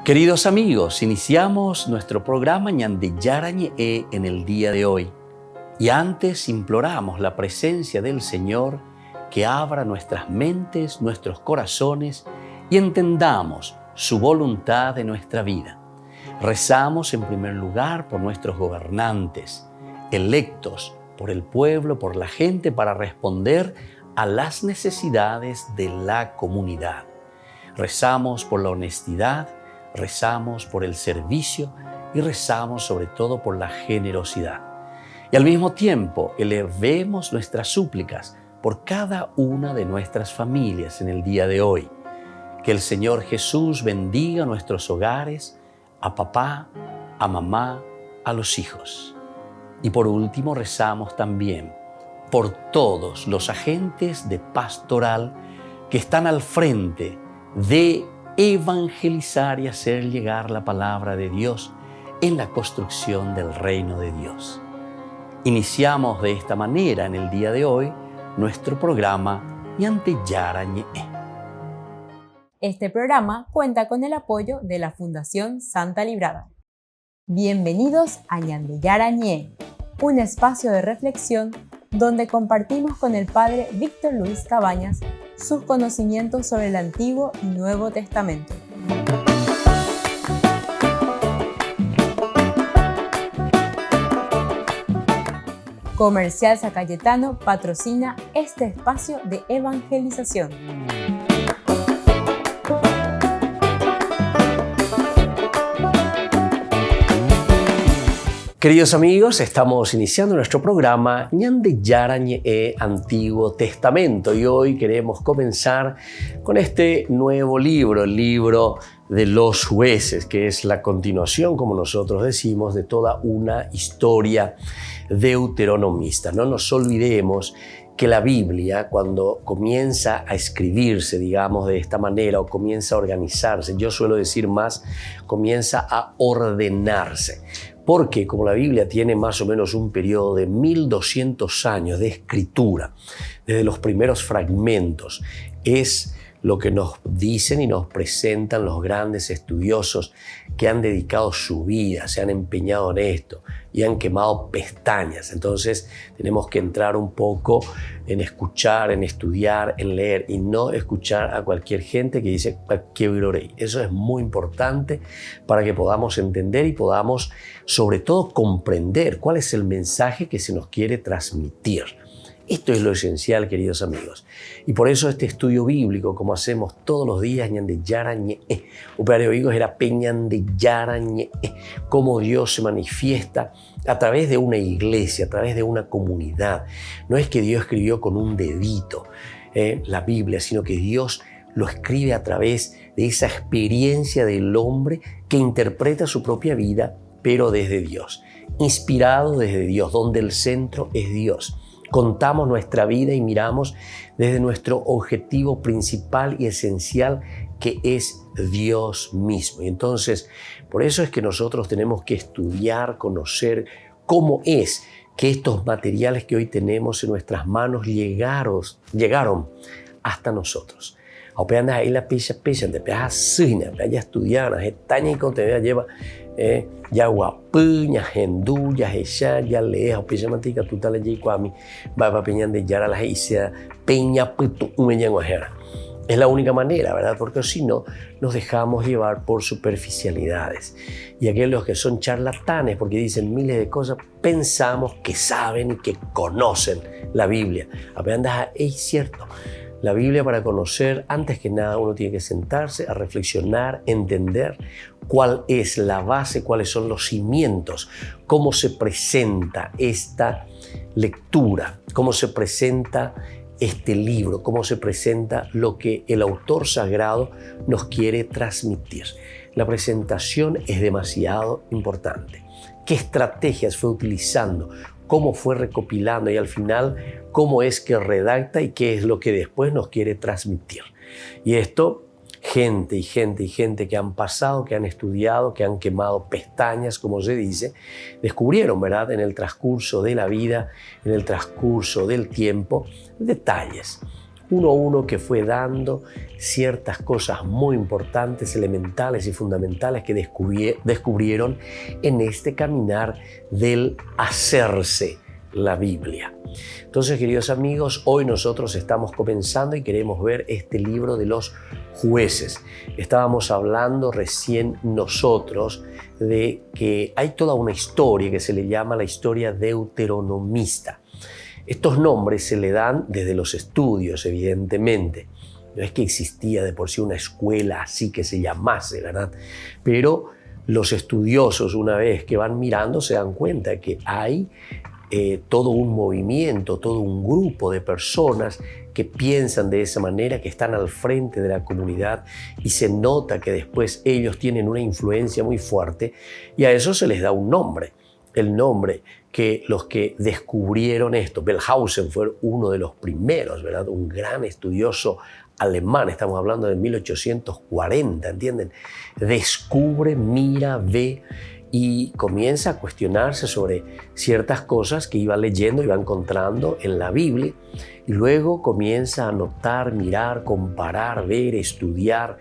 Queridos amigos, iniciamos nuestro programa Ñande Yarañe en el día de hoy. Y antes imploramos la presencia del Señor que abra nuestras mentes, nuestros corazones y entendamos su voluntad de nuestra vida. Rezamos en primer lugar por nuestros gobernantes, electos por el pueblo, por la gente, para responder a las necesidades de la comunidad. Rezamos por la honestidad, rezamos por el servicio y rezamos sobre todo por la generosidad. Y al mismo tiempo elevemos nuestras súplicas por cada una de nuestras familias en el día de hoy. Que el Señor Jesús bendiga nuestros hogares, a papá, a mamá, a los hijos. Y por último rezamos también por todos los agentes de pastoral que están al frente de evangelizar y hacer llegar la palabra de Dios en la construcción del reino de Dios. Iniciamos de esta manera en el día de hoy nuestro programa Ñande Yarañe. Este programa cuenta con el apoyo de la Fundación Santa Librada. Bienvenidos a Ñande Yarañe, un espacio de reflexión donde compartimos con el Padre Víctor Luis Cabañas sus conocimientos sobre el Antiguo y Nuevo Testamento. Comercial San Cayetano patrocina este espacio de evangelización. Queridos amigos, estamos iniciando nuestro programa Ñande Yarañe Antiguo Testamento y hoy queremos comenzar con este nuevo libro, el libro de los jueces, que es la continuación, como nosotros decimos, de toda una historia deuteronomista. No nos olvidemos que la Biblia, cuando comienza a escribirse, digamos, de esta manera, o comienza a organizarse, yo suelo decir más, comienza a ordenarse. Porque como la Biblia tiene más o menos un periodo de 1200 años de escritura, desde los primeros fragmentos, es lo que nos dicen y nos presentan los grandes estudiosos que han dedicado su vida, se han empeñado en esto y han quemado pestañas. Entonces tenemos que entrar un poco en escuchar, en estudiar, en leer y no escuchar a cualquier gente que dice que virorei. Eso es muy importante para que podamos entender y podamos sobre todo comprender cuál es el mensaje que se nos quiere transmitir. Esto es lo esencial, queridos amigos. Y por eso este estudio bíblico, como hacemos todos los días, Ñande Yarañe, Operario Higos era Ñande Yarañe, cómo Dios se manifiesta a través de una iglesia, a través de una comunidad. No es que Dios escribió con un dedito la Biblia, sino que Dios lo escribe a través de esa experiencia del hombre que interpreta su propia vida, pero desde Dios, inspirado desde Dios, donde el centro es Dios. Contamos nuestra vida y miramos desde nuestro objetivo principal y esencial, que es Dios mismo. Y entonces, por eso es que nosotros tenemos que estudiar, conocer cómo es que estos materiales que hoy tenemos en nuestras manos llegaron hasta nosotros. Apenas ahí la pisa, te pegas sina, ya estudianas, estaña y contenido lleva ya guapuña, gendullas, ella ya lees, o pisa mantica, tú tal allí cuami, va peñan de yara la hice, peña puto, guajera. Es la única manera, ¿verdad? Porque si no, nos dejamos llevar por superficialidades. Y aquellos que son charlatanes, porque dicen miles de cosas, pensamos que saben y que conocen la Biblia. Apenas es cierto. La Biblia, para conocer, antes que nada uno tiene que sentarse a reflexionar, entender cuál es la base, cuáles son los cimientos, cómo se presenta esta lectura, cómo se presenta este libro, cómo se presenta lo que el autor sagrado nos quiere transmitir. La presentación es demasiado importante. ¿Qué estrategias fue utilizando? ¿Cómo fue recopilando? Y al final, ¿cómo es que redacta y qué es lo que después nos quiere transmitir? Y esto, gente que han pasado, que han estudiado, que han quemado pestañas, como se dice, descubrieron, ¿verdad?, en el transcurso de la vida, en el transcurso del tiempo, detalles. uno a uno que fue dando ciertas cosas muy importantes, elementales y fundamentales que descubrieron en este caminar del hacerse la Biblia. Entonces, queridos amigos, hoy nosotros estamos comenzando y queremos ver este libro de los jueces. Estábamos hablando recién nosotros de que hay toda una historia que se le llama la historia deuteronomista. Estos nombres se le dan desde los estudios, evidentemente. No es que existía de por sí una escuela así que se llamase, ¿verdad? Pero los estudiosos, una vez que van mirando, se dan cuenta que hay todo un movimiento, todo un grupo de personas que piensan de esa manera, que están al frente de la comunidad, y se nota que después ellos tienen una influencia muy fuerte, y a eso se les da un nombre. El nombre que los que descubrieron esto, Wellhausen fue uno de los primeros, ¿verdad? Un gran estudioso alemán, estamos hablando de 1840, ¿entienden? Descubre, mira, ve y comienza a cuestionarse sobre ciertas cosas que iba leyendo, iba encontrando en la Biblia, y luego comienza a notar, mirar, comparar, ver, estudiar,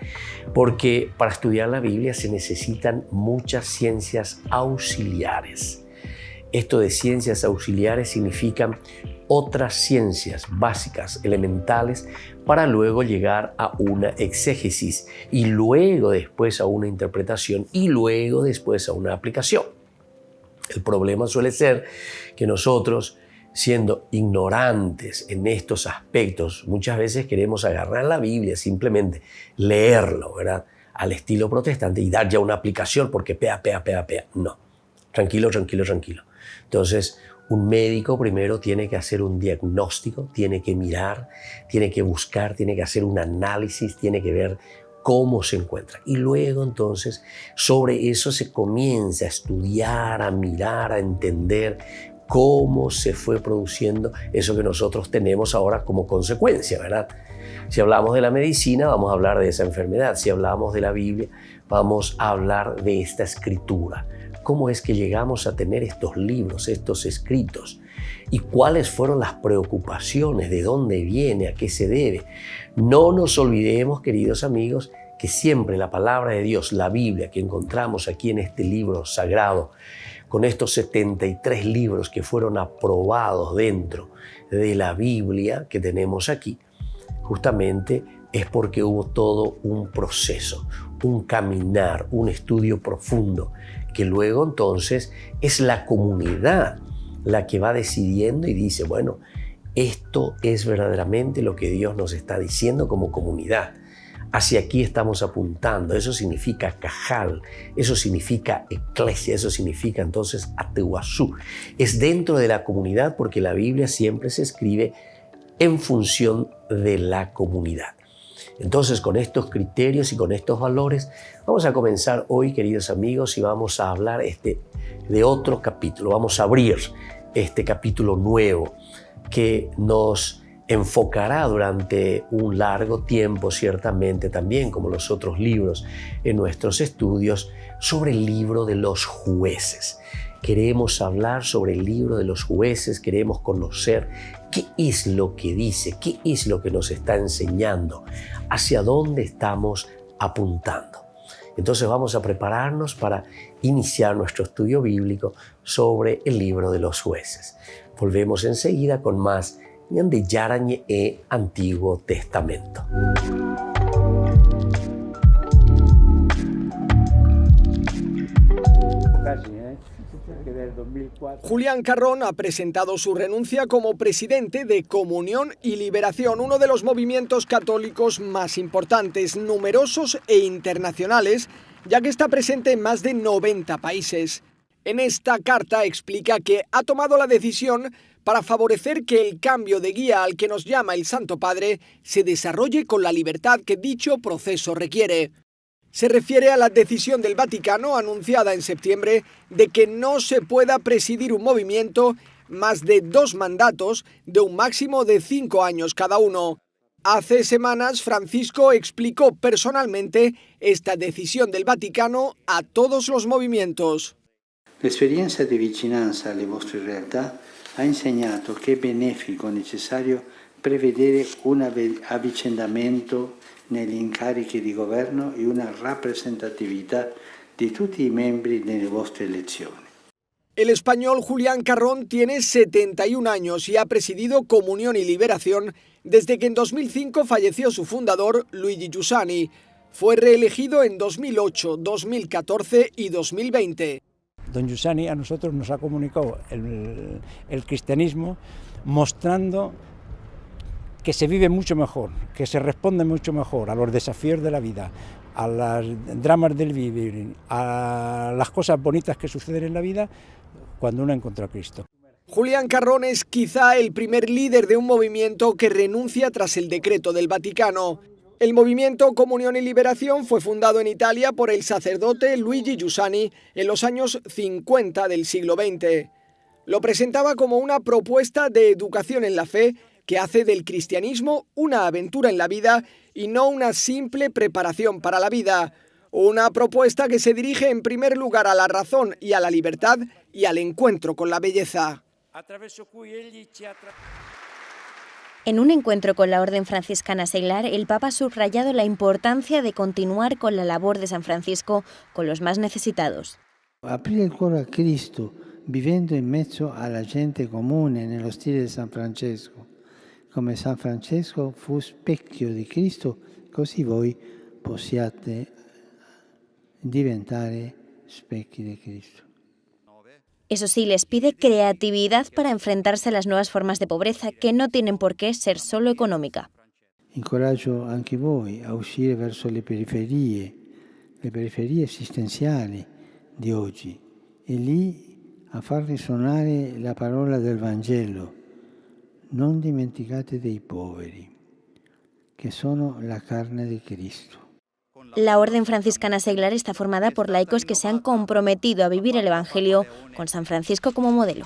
porque para estudiar la Biblia se necesitan muchas ciencias auxiliares. Esto de ciencias auxiliares significan otras ciencias básicas, elementales, para luego llegar a una exégesis y luego después a una interpretación y luego después a una aplicación. El problema suele ser que nosotros, siendo ignorantes en estos aspectos, muchas veces queremos agarrar la Biblia, simplemente leerlo, ¿verdad? Al estilo protestante y dar ya una aplicación porque pea. No, tranquilo. Entonces, un médico primero tiene que hacer un diagnóstico, tiene que mirar, tiene que buscar, tiene que hacer un análisis, tiene que ver cómo se encuentra. Y luego entonces sobre eso se comienza a estudiar, a mirar, a entender cómo se fue produciendo eso que nosotros tenemos ahora como consecuencia, ¿verdad? Si hablamos de la medicina, vamos a hablar de esa enfermedad. Si hablamos de la Biblia, vamos a hablar de esta escritura. ¿Cómo es que llegamos a tener estos libros, estos escritos? ¿Y cuáles fueron las preocupaciones? ¿De dónde viene? ¿A qué se debe? No nos olvidemos, queridos amigos, que siempre la palabra de Dios, la Biblia que encontramos aquí en este libro sagrado, con estos 73 libros que fueron aprobados dentro de la Biblia que tenemos aquí, justamente es porque hubo todo un proceso, un caminar, un estudio profundo, que luego entonces es la comunidad la que va decidiendo y dice, bueno, esto es verdaderamente lo que Dios nos está diciendo como comunidad. Hacia aquí estamos apuntando. Eso significa cajal, eso significa eclesia, eso significa entonces ateuazú. Es dentro de la comunidad porque la Biblia siempre se escribe en función de la comunidad. Entonces, con estos criterios y con estos valores, vamos a comenzar hoy, queridos amigos, y vamos a hablar de otro capítulo. Vamos a abrir este capítulo nuevo que nos enfocará durante un largo tiempo, ciertamente también, como los otros libros en nuestros estudios, sobre el libro de los jueces. Queremos hablar sobre el libro de los jueces, queremos conocer qué es lo que dice, qué es lo que nos está enseñando, hacia dónde estamos apuntando. Entonces vamos a prepararnos para iniciar nuestro estudio bíblico sobre el libro de los jueces. Volvemos enseguida con más Ñande Yarañe e Antiguo Testamento. Julián Carrón ha presentado su renuncia como presidente de Comunión y Liberación, uno de los movimientos católicos más importantes, numerosos e internacionales, ya que está presente en más de 90 países. En esta carta explica que ha tomado la decisión para favorecer que el cambio de guía al que nos llama el Santo Padre se desarrolle con la libertad que dicho proceso requiere. Se refiere a la decisión del Vaticano, anunciada en septiembre, de que no se pueda presidir un movimiento más de 2 mandatos de un máximo de 5 años cada uno. Hace semanas, Francisco explicó personalmente esta decisión del Vaticano a todos los movimientos. L'esperienza di vicinanza alle vostre realtà ha insegnato che è benefico, necessario prevedere un avvicendamento negli incarichi di governo e una rappresentatività di tutti i membri delle vostre elezioni. El español Julián Carrón tiene 71 años y ha presidido Comunión y Liberación desde que en 2005 falleció su fundador, Luigi Giussani. Fue reelegido en 2008, 2014 y 2020. Don Giussani a nosotros nos ha comunicado el cristianismo mostrando que se vive mucho mejor, que se responde mucho mejor a los desafíos de la vida, a los dramas del vivir, a las cosas bonitas que suceden en la vida cuando uno encuentra a Cristo. Julián Carrón es quizá el primer líder de un movimiento que renuncia tras el decreto del Vaticano. El movimiento Comunión y Liberación fue fundado en Italia por el sacerdote Luigi Giussani en los años 50 del siglo XX. Lo presentaba como una propuesta de educación en la fe que hace del cristianismo una aventura en la vida y no una simple preparación para la vida. Una propuesta que se dirige en primer lugar a la razón y a la libertad y al encuentro con la belleza. En un encuentro con la Orden Franciscana Seglar, el Papa ha subrayado la importancia de continuar con la labor de San Francisco con los más necesitados. Aprire il cuore a Cristo, vivendo in mezzo alla gente comune nello stile di San Francesco. Come San Francesco fu specchio di Cristo, così voi possiate diventare specchi di Cristo. Eso sí, les pide creatividad para enfrentarse a las nuevas formas de pobreza que no tienen por qué ser solo económica. Incoraggio anche voi a uscire verso le periferie esistenziali di oggi e lì a far risuonare la parola del Vangelo. Non dimenticate dei poveri, che sono la carne di Cristo. La Orden Franciscana Seglar está formada por laicos que se han comprometido a vivir el Evangelio con San Francisco como modelo.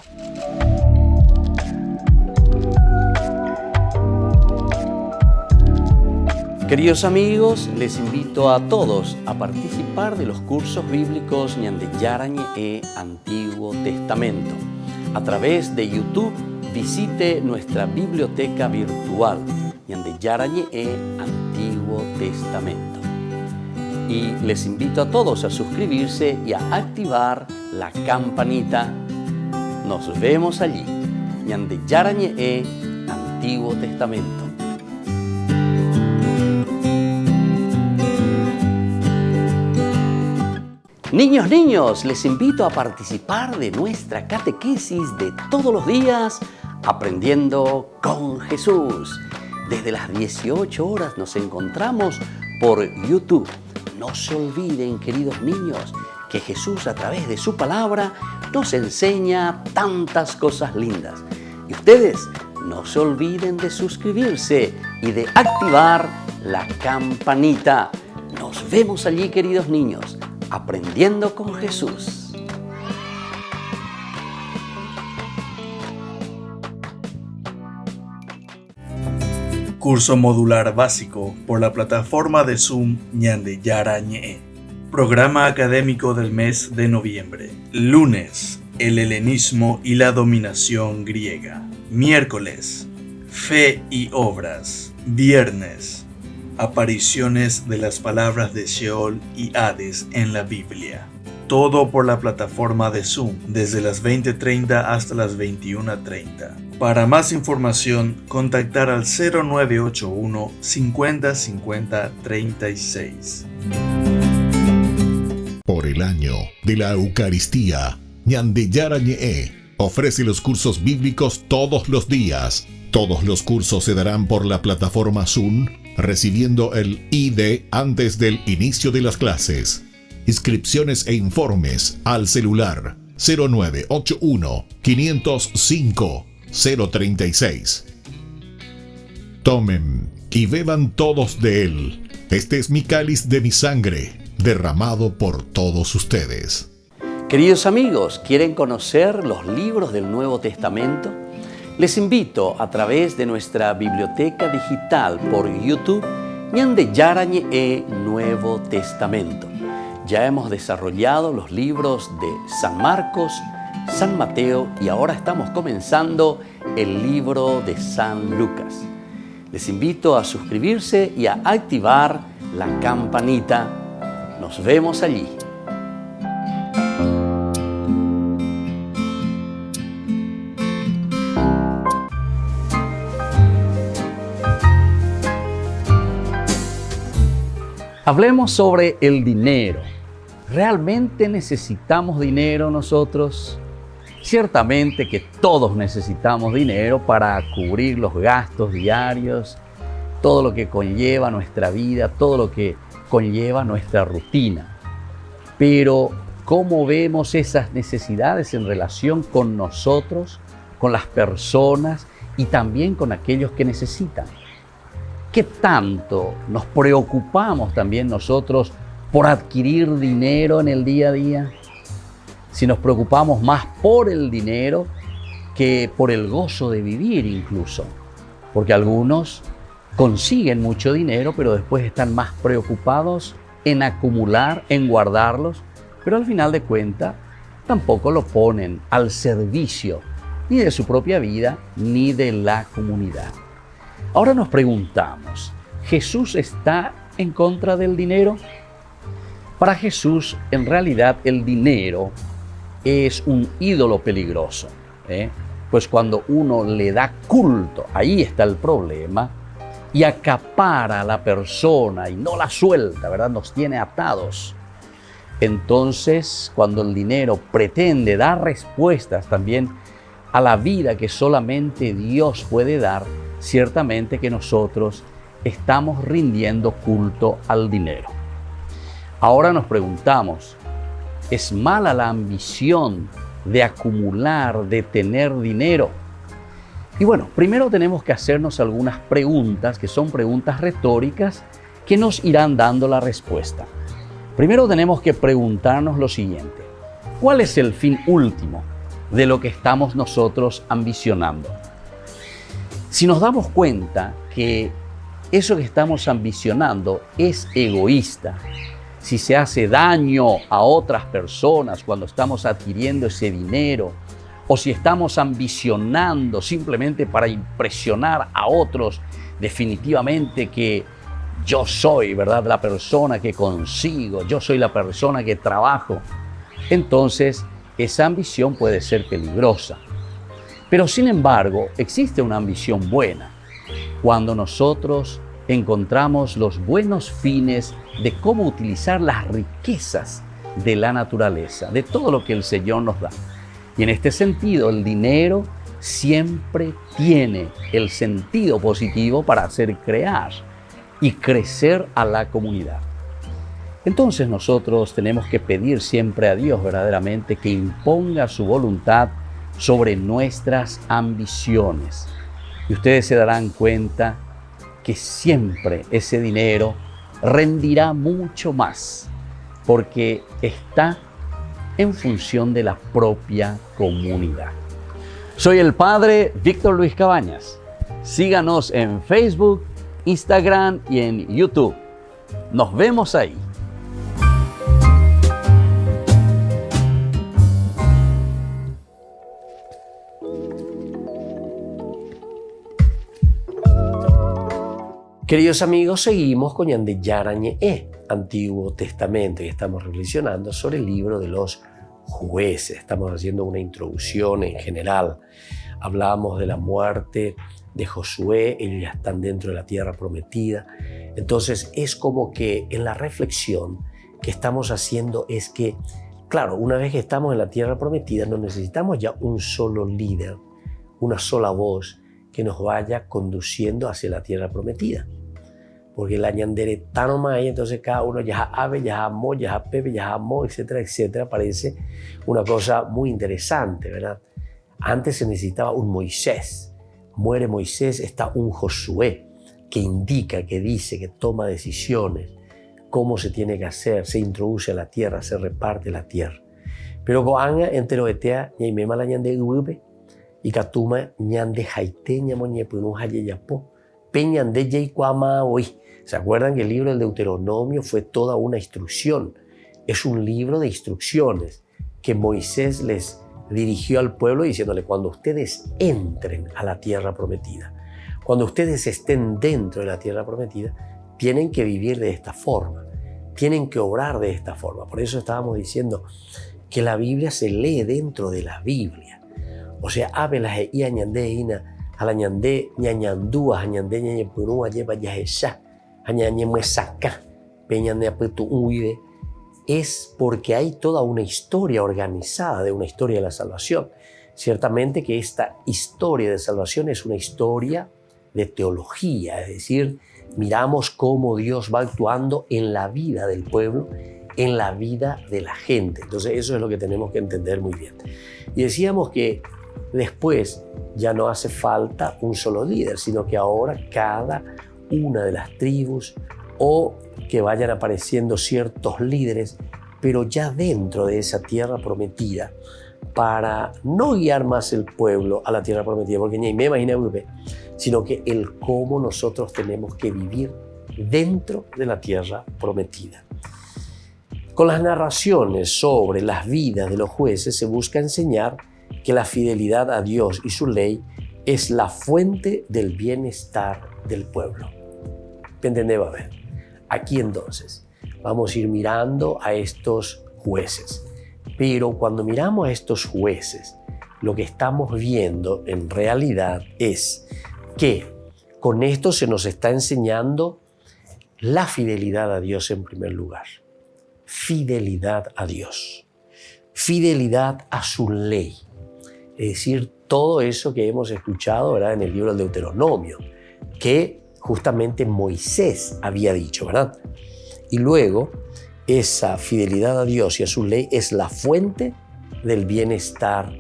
Queridos amigos, les invito a todos a participar de los cursos bíblicos Ñande Yarañe e Antiguo Testamento. A través de YouTube, visite nuestra biblioteca virtual Ñande Yarañe e Antiguo Testamento. Y les invito a todos a suscribirse y a activar la campanita. Nos vemos allí. Ñande Yarañe e Antiguo Testamento. Niños, les invito a participar de nuestra catequesis de todos los días, Aprendiendo con Jesús. Desde las 18 horas nos encontramos por YouTube. No se olviden, queridos niños, que Jesús a través de su palabra nos enseña tantas cosas lindas. Y ustedes no se olviden de suscribirse y de activar la campanita. Nos vemos allí, queridos niños, Aprendiendo con Jesús. Curso modular básico por la plataforma de Zoom Ñande Yarañe. Programa académico del mes de noviembre. Lunes, el helenismo y la dominación griega. Miércoles, fe y obras. Viernes, apariciones de las palabras de Sheol y Hades en la Biblia. Todo por la plataforma de Zoom, desde las 20:30 hasta las 21:30. Para más información, contactar al 0981 50 50 36. Por el año de la Eucaristía, Ñande Yarañe ofrece los cursos bíblicos todos los días. Todos los cursos se darán por la plataforma Zoom, recibiendo el ID antes del inicio de las clases. Inscripciones e informes al celular 0981 505 036. Tomen y beban todos de él. Este es mi cáliz de mi sangre, derramado por todos ustedes. Queridos amigos, ¿quieren conocer los libros del Nuevo Testamento? Les invito a través de nuestra biblioteca digital por YouTube Ñande Yarañe e Nuevo Testamento. Ya hemos desarrollado los libros de San Marcos, San Mateo y ahora estamos comenzando el libro de San Lucas. Les invito a suscribirse y a activar la campanita. Nos vemos allí. Hablemos sobre el dinero. ¿Realmente necesitamos dinero nosotros? Ciertamente que todos necesitamos dinero para cubrir los gastos diarios, todo lo que conlleva nuestra vida, todo lo que conlleva nuestra rutina. Pero, ¿cómo vemos esas necesidades en relación con nosotros, con las personas y también con aquellos que necesitan? ¿Qué tanto nos preocupamos también nosotros por adquirir dinero en el día a día? Si nos preocupamos más por el dinero que por el gozo de vivir incluso. Porque algunos consiguen mucho dinero, pero después están más preocupados en acumular, en guardarlos, pero al final de cuentas tampoco lo ponen al servicio ni de su propia vida ni de la comunidad. Ahora nos preguntamos, ¿Jesús está en contra del dinero? Para Jesús, en realidad, el dinero es un ídolo peligroso, pues cuando uno le da culto, ahí está el problema, y acapara a la persona y no la suelta, ¿verdad? Nos tiene atados. Entonces, cuando el dinero pretende dar respuestas también a la vida que solamente Dios puede dar, ciertamente que nosotros estamos rindiendo culto al dinero. Ahora nos preguntamos, ¿es mala la ambición de acumular, de tener dinero? Y bueno, primero tenemos que hacernos algunas preguntas que son preguntas retóricas que nos irán dando la respuesta. Primero tenemos que preguntarnos lo siguiente: ¿cuál es el fin último de lo que estamos nosotros ambicionando? Si nos damos cuenta que eso que estamos ambicionando es egoísta, si se hace daño a otras personas cuando estamos adquiriendo ese dinero, o si estamos ambicionando simplemente para impresionar a otros, definitivamente que yo soy, ¿verdad?, la persona que consigo, yo soy la persona que trabajo, entonces esa ambición puede ser peligrosa. Pero sin embargo, existe una ambición buena cuando nosotros encontramos los buenos fines de cómo utilizar las riquezas de la naturaleza, de todo lo que el Señor nos da. Y en este sentido, el dinero siempre tiene el sentido positivo para hacer crear y crecer a la comunidad. Entonces nosotros tenemos que pedir siempre a Dios verdaderamente que imponga su voluntad sobre nuestras ambiciones. Y ustedes se darán cuenta que siempre ese dinero rendirá mucho más, porque está en función de la propia comunidad. Soy el Padre Víctor Luis Cabañas. Síganos en Facebook, Instagram y en YouTube. Nos vemos ahí. Queridos amigos, seguimos con Ñande Yarañe, Antiguo Testamento, y estamos reflexionando sobre el libro de los jueces. Estamos haciendo una introducción en general. Hablamos de la muerte de Josué, ellos ya están dentro de la tierra prometida. Entonces es como que en la reflexión que estamos haciendo es que, claro, una vez que estamos en la tierra prometida, no necesitamos ya un solo líder, una sola voz que nos vaya conduciendo hacia la tierra prometida. Porque la ñandere tan más, entonces cada uno ya ave, ya mo, ya pepe, ya mo, etcétera, etcétera. Parece una cosa muy interesante, ¿verdad? Antes se necesitaba un Moisés. Muere Moisés, está un Josué que indica, que dice, que toma decisiones, cómo se tiene que hacer, se introduce a la tierra, se reparte la tierra. Pero coanga entero etea, ña mema la ñande ube, y katuma ñande jaite, ña moñe punu haye yapo, peñande yei cuama hoy. ¿Se acuerdan que el libro del Deuteronomio fue toda una instrucción? Es un libro de instrucciones que Moisés les dirigió al pueblo diciéndole: cuando ustedes entren a la tierra prometida, Cuando ustedes estén dentro de la tierra prometida, tienen que vivir de esta forma, tienen que obrar de esta forma. Por eso estábamos diciendo que la Biblia se lee dentro de la Biblia. O sea, abelas e iañandé ina, alañandé ñañandúa, añandé ñañepurúa, lleva yajesá, añañemuesaca, peñandé apetu uide. Es porque hay toda una historia organizada de una historia de la salvación. Ciertamente que esta historia de salvación es una historia de teología, es decir, miramos cómo Dios va actuando en la vida del pueblo, en la vida de la gente. Entonces eso es lo que tenemos que entender muy bien. Y decíamos que después ya no hace falta un solo líder, sino que ahora cada una de las tribus o que vayan apareciendo ciertos líderes, pero ya dentro de esa tierra prometida, para no guiar más el pueblo a la tierra prometida, porque ni me imagino, sino que el cómo nosotros tenemos que vivir dentro de la tierra prometida. Con las narraciones sobre las vidas de los jueces se busca enseñar que la fidelidad a Dios y su ley es la fuente del bienestar del pueblo. ¿Me entendés? A ver, aquí entonces vamos a ir mirando a estos jueces. Pero cuando miramos a estos jueces, lo que estamos viendo en realidad es que con esto se nos está enseñando la fidelidad a Dios en primer lugar. Fidelidad a Dios. Fidelidad a su ley. Es decir, todo eso que hemos escuchado, ¿verdad?, en el libro del Deuteronomio, que justamente Moisés había dicho, ¿verdad? Y luego, esa fidelidad a Dios y a su ley es la fuente del bienestar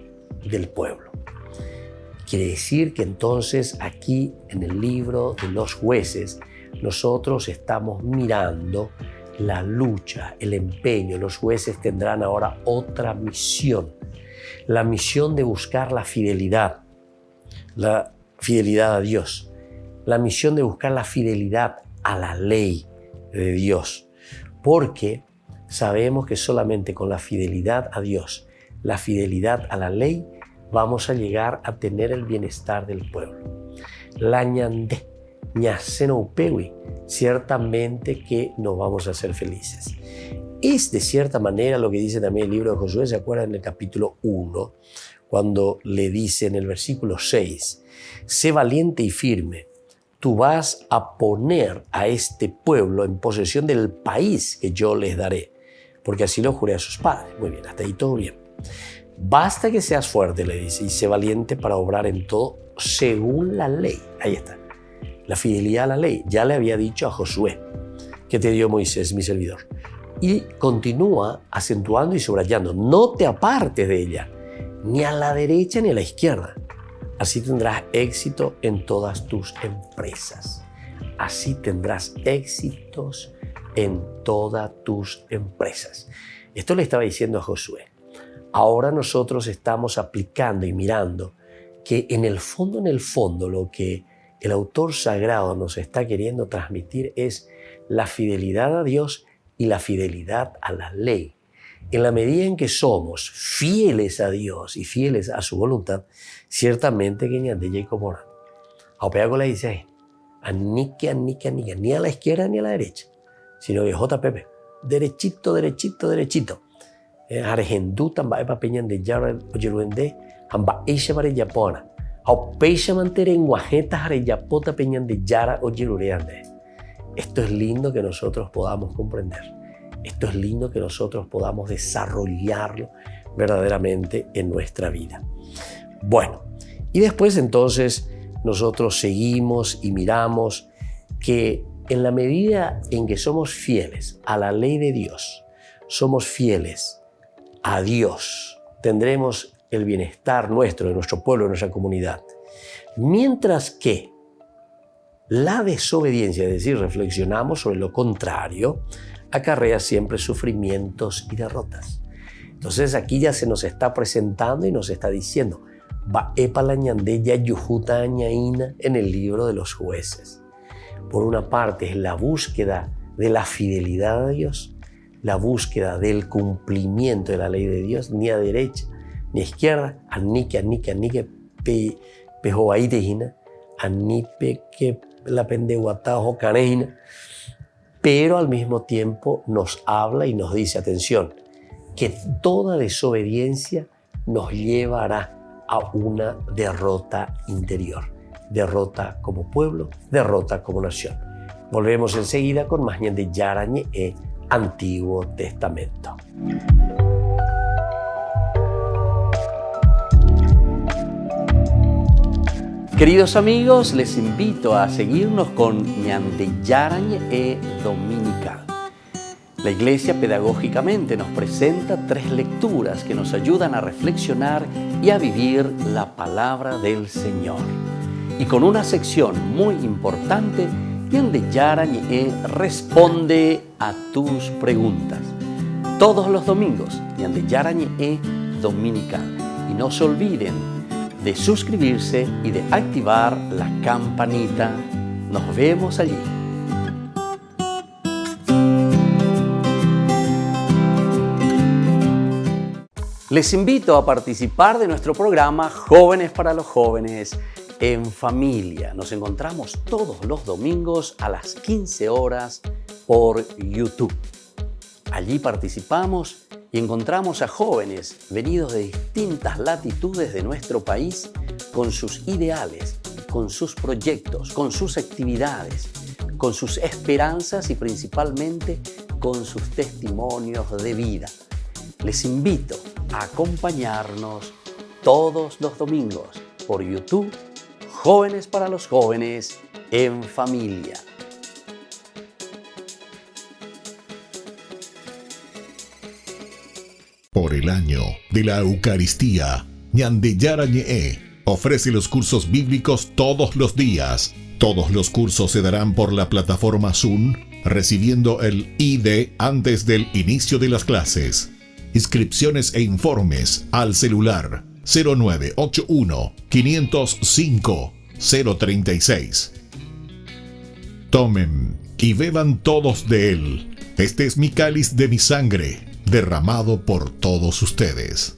del pueblo. Quiere decir que entonces aquí en el libro de los jueces nosotros estamos mirando la lucha, el empeño. Los jueces tendrán ahora otra misión, la misión de buscar la fidelidad a Dios, la misión de buscar la fidelidad a la ley de Dios. Porque sabemos que solamente con la fidelidad a Dios, la fidelidad a la ley, vamos a llegar a tener el bienestar del pueblo. La ñandé, ñaceno upewi, ciertamente que nos vamos a hacer felices. Es de cierta manera lo que dice también el libro de Josué, ¿se acuerdan? En el capítulo 1, cuando le dice en el versículo 6, sé valiente y firme. Tú vas a poner a este pueblo en posesión del país que yo les daré, porque así lo juré a sus padres. Muy bien, hasta ahí todo bien. Basta que seas fuerte, le dice, y sé valiente para obrar en todo según la ley. Ahí está. La fidelidad a la ley. Ya le había dicho a Josué que te dio Moisés, mi servidor. Y continúa acentuando y subrayando. No te apartes de ella, ni a la derecha ni a la izquierda. Así tendrás éxito en todas tus empresas. Así tendrás éxitos en todas tus empresas. Esto le estaba diciendo a Josué. Ahora nosotros estamos aplicando y mirando que en el fondo, lo que el autor sagrado nos está queriendo transmitir es la fidelidad a Dios y la fidelidad a la ley. En la medida en que somos fieles a Dios y fieles a su voluntad, ciertamente que ñande Jacob Moran. Aupea le dice, ni a la izquierda ni a la derecha, sino que JPP, derechito. Argentu tamba epa peñan de yara oyeruende, amba eisha bare yapona. Aupeisha mantere en guajetas areyapota peñan de yara oyerureande. Esto es lindo que nosotros podamos comprender. Esto es lindo que nosotros podamos desarrollarlo verdaderamente en nuestra vida. Bueno, y después entonces nosotros seguimos y miramos que en la medida en que somos fieles a la ley de Dios, somos fieles a Dios, tendremos el bienestar nuestro, de nuestro pueblo, de nuestra comunidad. Mientras que la desobediencia, es decir, reflexionamos sobre lo contrario, acarrea siempre sufrimientos y derrotas. Entonces aquí ya se nos está presentando y nos está diciendo, va epa la ñandeya yujuta añaína en el libro de los jueces. Por una parte es la búsqueda de la fidelidad a Dios, la búsqueda del cumplimiento de la ley de Dios, ni a derecha ni a izquierda, anique, pejoaitejina, anipe que la pendeguatajo caneina, pero al mismo tiempo nos habla y nos dice, atención, que toda desobediencia nos llevará a una derrota interior, derrota como pueblo, derrota como nación. Volvemos enseguida con más Ñande Yarañe, Antiguo Testamento. Queridos amigos, les invito a seguirnos con Ñande Yarañe Dominical. La Iglesia pedagógicamente nos presenta 3 lecturas que nos ayudan a reflexionar y a vivir la palabra del Señor. Y con una sección muy importante, Ñande Yarañe responde a tus preguntas. Todos los domingos, Ñande Yarañe Dominical. Y no se olviden de suscribirse y de activar la campanita. Nos vemos allí. Les invito a participar de nuestro programa Jóvenes para los Jóvenes en Familia. Nos encontramos todos los domingos a las 15 horas por YouTube. Allí participamos y encontramos a jóvenes venidos de distintas latitudes de nuestro país con sus ideales, con sus proyectos, con sus actividades, con sus esperanzas y principalmente con sus testimonios de vida. Les invito a acompañarnos todos los domingos por YouTube, Jóvenes para los Jóvenes en Familia. Por el año de la Eucaristía, Ñande Yarañe ofrece los cursos bíblicos todos los días. Todos los cursos se darán por la plataforma Zoom, recibiendo el ID antes del inicio de las clases. Inscripciones e informes al celular 0981 505 036. Tomen y beban todos de él. Este es mi cáliz de mi sangre, derramado por todos ustedes.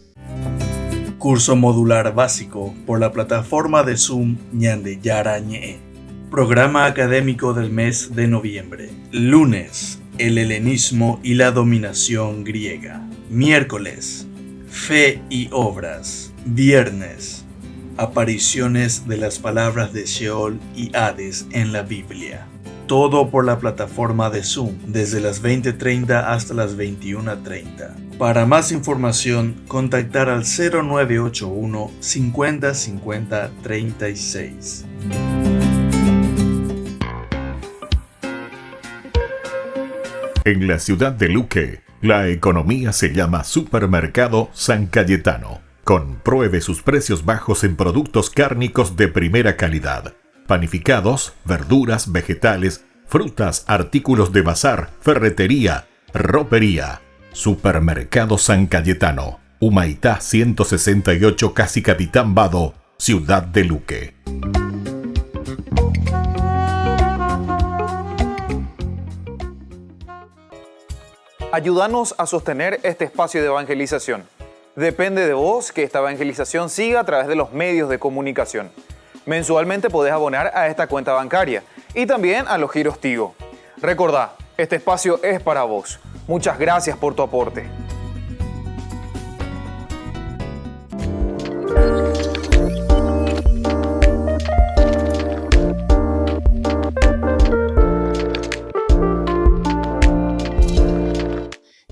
Curso modular básico por la plataforma de Zoom Ñande Yarañe. Programa académico del mes de noviembre. Lunes, el helenismo y la dominación griega. Miércoles, fe y obras. Viernes, apariciones de las palabras de Sheol y Hades en la Biblia. Todo por la plataforma de Zoom, desde las 20:30 hasta las 21:30. Para más información, contactar al 0981 50 50 36. En la ciudad de Luque, la economía se llama Supermercado San Cayetano. Compruebe sus precios bajos en productos cárnicos de primera calidad. Panificados, verduras, vegetales, frutas, artículos de bazar, ferretería, ropería. Supermercado San Cayetano, Humaitá 168, Casi Capitán Vado, Ciudad de Luque. Ayúdanos a sostener este espacio de evangelización. Depende de vos que esta evangelización siga a través de los medios de comunicación. Mensualmente podés abonar a esta cuenta bancaria y también a los giros Tigo. Recordá, este espacio es para vos. Muchas gracias por tu aporte.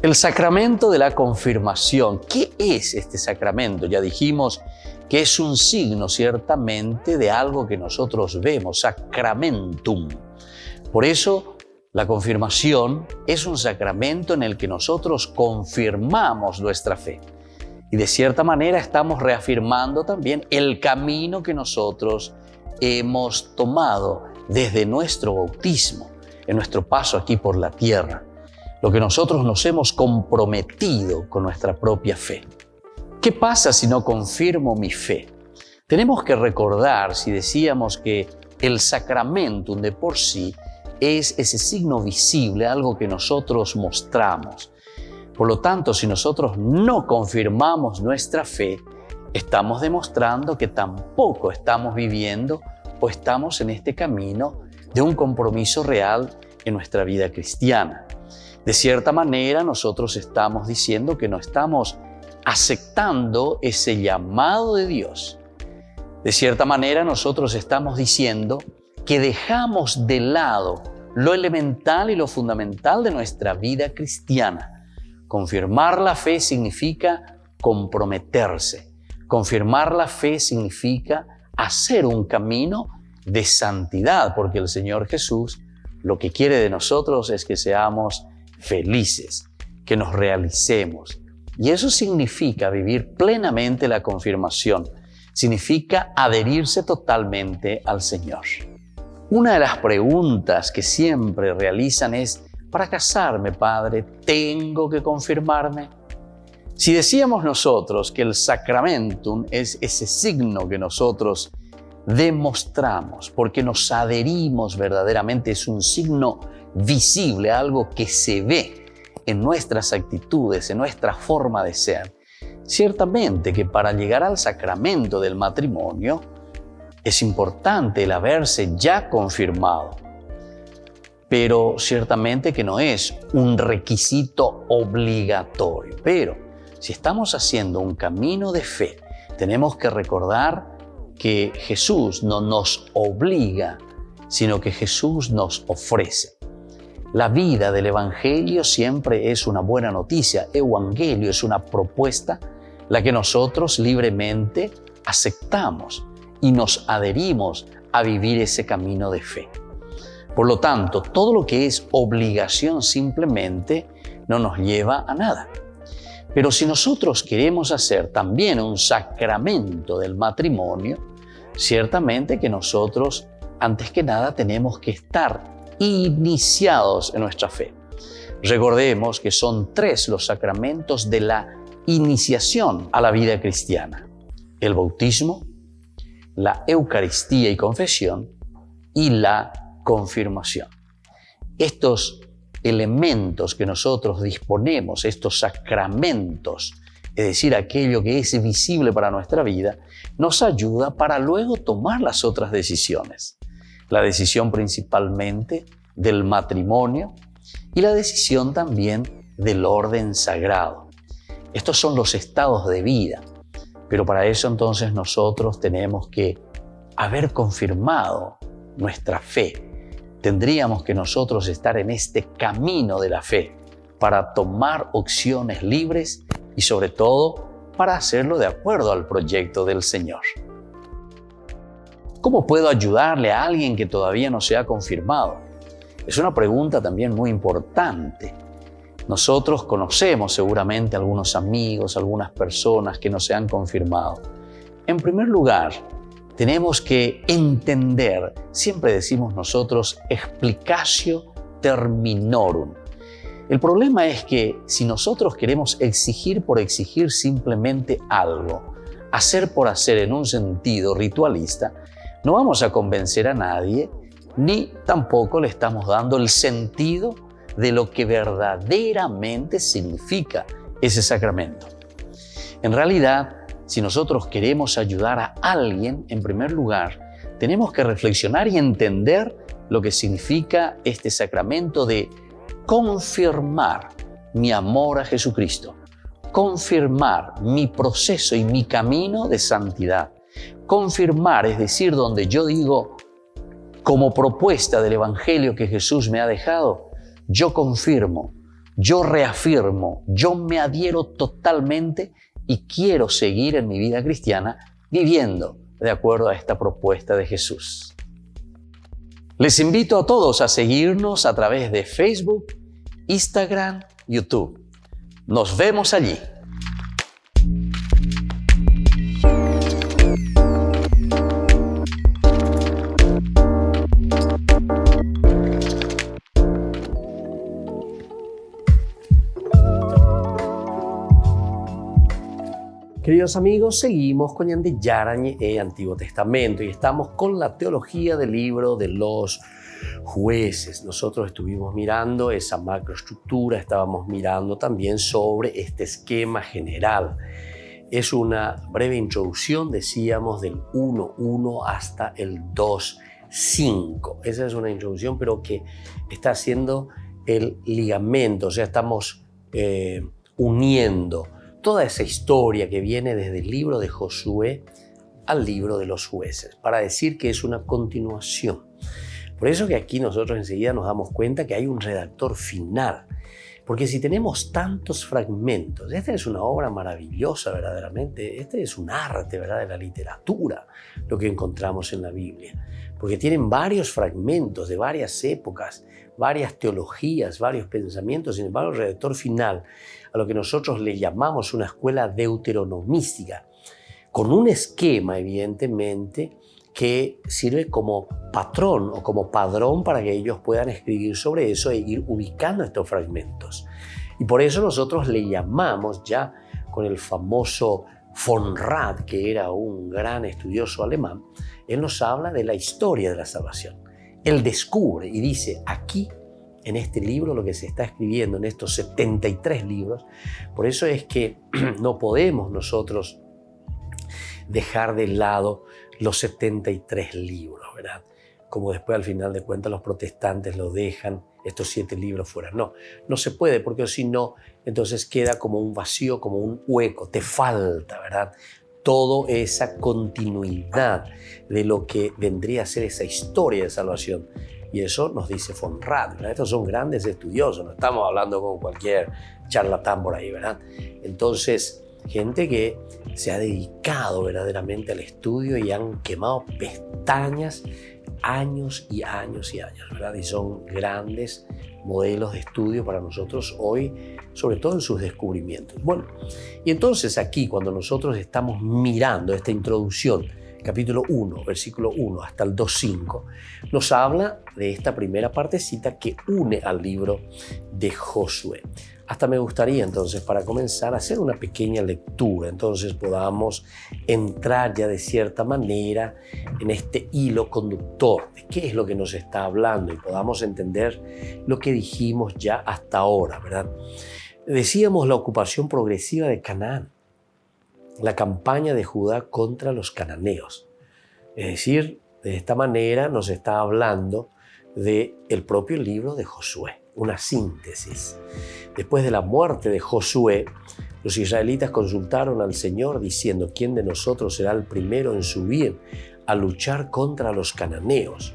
El sacramento de la confirmación. ¿Qué es este sacramento? Ya dijimos que es un signo ciertamente de algo que nosotros vemos, sacramentum. Por eso, la confirmación es un sacramento en el que nosotros confirmamos nuestra fe. Y de cierta manera estamos reafirmando también el camino que nosotros hemos tomado desde nuestro bautismo, en nuestro paso aquí por la tierra. Lo que nosotros nos hemos comprometido con nuestra propia fe. ¿Qué pasa si no confirmo mi fe? Tenemos que recordar, si decíamos que el sacramentum de por sí es ese signo visible, algo que nosotros mostramos. Por lo tanto, si nosotros no confirmamos nuestra fe, estamos demostrando que tampoco estamos viviendo o estamos en este camino de un compromiso real en nuestra vida cristiana. De cierta manera, nosotros estamos diciendo que no estamos aceptando ese llamado de Dios. De cierta manera, nosotros estamos diciendo que dejamos de lado lo elemental y lo fundamental de nuestra vida cristiana. Confirmar la fe significa comprometerse. Confirmar la fe significa hacer un camino de santidad, porque el Señor Jesús lo que quiere de nosotros es que seamos felices, que nos realicemos. Y eso significa vivir plenamente la confirmación, significa adherirse totalmente al Señor. Una de las preguntas que siempre realizan es: para casarme, Padre, ¿tengo que confirmarme? Si decíamos nosotros que el sacramentum es ese signo que nosotros demostramos porque nos adherimos verdaderamente, es un signo visible, algo que se ve en nuestras actitudes, en nuestra forma de ser. Ciertamente que para llegar al sacramento del matrimonio es importante el haberse ya confirmado, pero ciertamente que no es un requisito obligatorio. Pero si estamos haciendo un camino de fe, tenemos que recordar que Jesús no nos obliga, sino que Jesús nos ofrece. La vida del Evangelio siempre es una buena noticia. Evangelio es una propuesta, la que nosotros libremente aceptamos y nos adherimos a vivir ese camino de fe. Por lo tanto, todo lo que es obligación simplemente no nos lleva a nada. Pero si nosotros queremos hacer también un sacramento del matrimonio, ciertamente que nosotros, antes que nada, tenemos que estar iniciados en nuestra fe. Recordemos que son 3 los sacramentos de la iniciación a la vida cristiana: el bautismo, la Eucaristía y confesión y la confirmación. Estos elementos que nosotros disponemos, estos sacramentos, es decir, aquello que es visible para nuestra vida, nos ayuda para luego tomar las otras decisiones. La decisión principalmente del matrimonio y la decisión también del orden sagrado. Estos son los estados de vida, pero para eso entonces nosotros tenemos que haber confirmado nuestra fe. Tendríamos que nosotros estar en este camino de la fe para tomar opciones libres y sobre todo para hacerlo de acuerdo al proyecto del Señor. ¿Cómo puedo ayudarle a alguien que todavía no se ha confirmado? Es una pregunta también muy importante. Nosotros conocemos seguramente algunos amigos, algunas personas que no se han confirmado. En primer lugar, tenemos que entender, siempre decimos nosotros, explicatio terminorum. El problema es que si nosotros queremos exigir por exigir simplemente algo, hacer por hacer en un sentido ritualista, no vamos a convencer a nadie, ni tampoco le estamos dando el sentido de lo que verdaderamente significa ese sacramento. En realidad, si nosotros queremos ayudar a alguien, en primer lugar, tenemos que reflexionar y entender lo que significa este sacramento de confirmar mi amor a Jesucristo, confirmar mi proceso y mi camino de santidad. Confirmar, es decir, donde yo digo, como propuesta del Evangelio que Jesús me ha dejado, yo confirmo, yo reafirmo, yo me adhiero totalmente y quiero seguir en mi vida cristiana viviendo de acuerdo a esta propuesta de Jesús. Les invito a todos a seguirnos a través de Facebook, Instagram, YouTube. Nos vemos allí. Queridos amigos, seguimos con Ñande Yarañe e Antiguo Testamento y estamos con la teología del libro de los jueces. Nosotros estuvimos mirando esa macroestructura, estábamos mirando también sobre este esquema general. Es una breve introducción, decíamos, del 1.1 hasta el 2.5. Esa es una introducción, pero que está haciendo el ligamento, o sea, estamos uniendo toda esa historia que viene desde el libro de Josué al libro de los jueces, para decir que es una continuación. Por eso que aquí nosotros enseguida nos damos cuenta que hay un redactor final. Porque si tenemos tantos fragmentos, esta es una obra maravillosa verdaderamente, este es un arte, ¿verdad?, de la literatura, lo que encontramos en la Biblia. Porque tienen varios fragmentos de varias épocas, varias teologías, varios pensamientos. Sin embargo, el redactor final, a lo que nosotros le llamamos una escuela deuteronomística, con un esquema, evidentemente, que sirve como patrón o como padrón para que ellos puedan escribir sobre eso e ir ubicando estos fragmentos. Y por eso nosotros le llamamos, ya con el famoso von Rad, que era un gran estudioso alemán, él nos habla de la historia de la salvación. Él descubre y dice, aquí, en este libro, lo que se está escribiendo, en estos 73 libros, por eso es que no podemos nosotros dejar de lado los 73 libros, ¿verdad? Como después al final de cuentas los protestantes lo dejan, estos 7 libros fuera. No, no se puede, porque si no, entonces queda como un vacío, como un hueco, te falta, ¿verdad? Toda esa continuidad de lo que vendría a ser esa historia de salvación. Y eso nos dice von Rad, ¿verdad? Estos son grandes estudiosos, no estamos hablando con cualquier charlatán por ahí, ¿verdad? Entonces, gente que se ha dedicado verdaderamente al estudio y han quemado pestañas años y años y años, ¿verdad? Y son grandes modelos de estudio para nosotros hoy, sobre todo en sus descubrimientos. Bueno, y entonces aquí cuando nosotros estamos mirando esta introducción, capítulo 1, versículo 1 hasta el 2.5, nos habla de esta primera partecita que une al libro de Josué. Hasta me gustaría entonces, para comenzar, hacer una pequeña lectura, entonces podamos entrar ya de cierta manera en este hilo conductor de qué es lo que nos está hablando y podamos entender lo que dijimos ya hasta ahora, ¿verdad? Decíamos la ocupación progresiva de Canaán, la campaña de Judá contra los cananeos. Es decir, de esta manera nos está hablando del propio libro de Josué, una síntesis. Después de la muerte de Josué, los israelitas consultaron al Señor diciendo, ¿quién de nosotros será el primero en subir a luchar contra los cananeos?